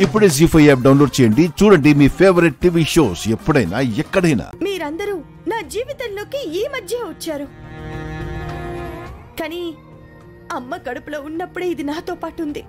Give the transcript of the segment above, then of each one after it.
ఇప్పుడే జీ5 app download చేయండి. చూడండి మీ ఫేవరెట్ టీవీ షోస్ ఎప్పుడైనా ఎక్కడైనా. మీరందరూ నా జీవితంలోకి ఈ మధ్య వచ్చారు, కానీ అమ్మ కడుపులో ఉన్నప్పుడే ఇది నాతో పాటు ఉంది.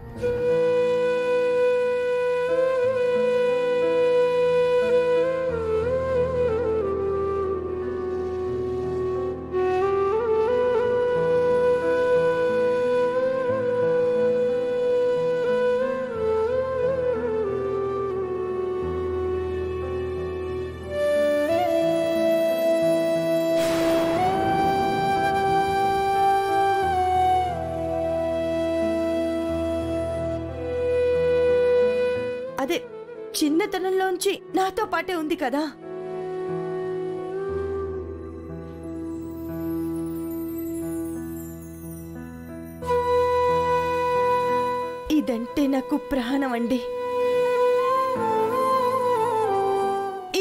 అదే చిన్నతనంలోంచి నాతో పాటే ఉంది కదా. ఇదంటే నాకు ప్రాణం అండి.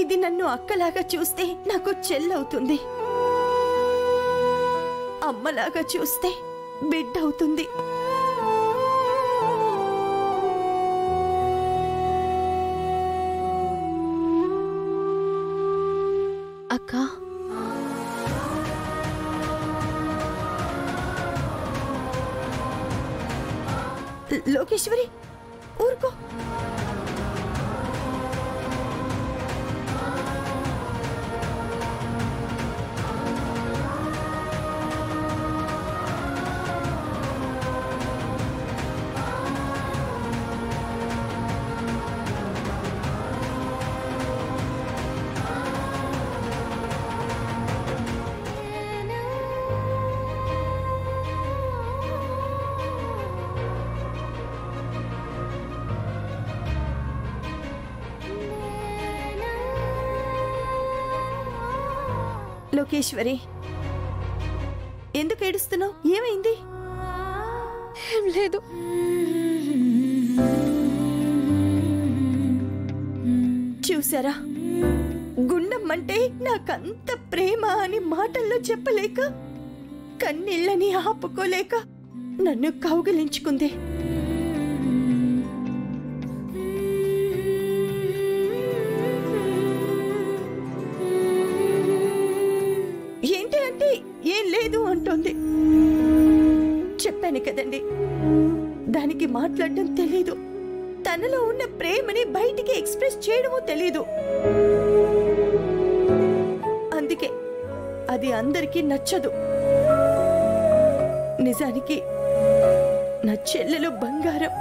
ఇది నన్ను అక్కలాగా చూస్తే నాకు చెల్లవుతుంది, అమ్మలాగా చూస్తే బిడ్డ అవుతుంది. అక్క, లోకేశ్వరి ఊరుకో. లోకేశ్వరి, ఎందుకు ఏడుస్తున్నావు? ఏమైంది? ఏం లేదు. చూసారా, గుండమ్మంటే నాకంత ప్రేమ అని మాటల్లో చెప్పలేక, కన్నీళ్ళని ఆపుకోలేక నన్ను కౌగిలించుకుంది. ఏంటి అంటే ఏం లేదు అంటోంది. చెప్పాను కదండి, దానికి మాట్లాడడం తెలీదు, తనలో ఉన్న ప్రేమని బయటికి ఎక్స్ప్రెస్ చేయడమూ తెలీదు. అందుకే అది అందరికీ నచ్చదు. నిజానికి నా చెల్లెలు బంగారం.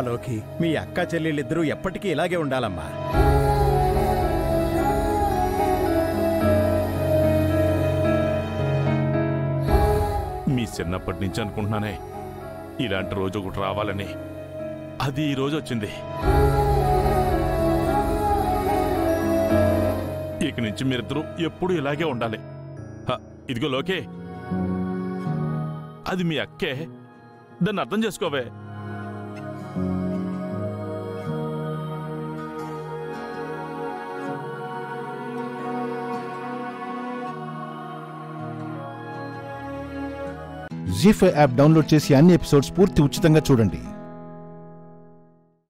లోకి మీ అక్క చెల్లెళ్ళిద్దరూ ఎప్పటికీ ఇలాగే ఉండాలమ్మా. మీ చిన్నప్పటి నుంచి అనుకుంటున్నానే ఇలాంటి రోజు ఒకటి రావాలని. అది ఈ రోజు వచ్చింది. ఇక నుంచి మీరిద్దరూ ఎప్పుడు ఇలాగే ఉండాలి. ఇదిగో లోకే, అది మీ అక్కే, దాన్ని అర్థం చేసుకోవే. జీ5 యాప్ డౌన్లోడ్ చేసి అన్ని ఎపిసోడ్స్ పూర్తి ఉచితంగా చూడండి.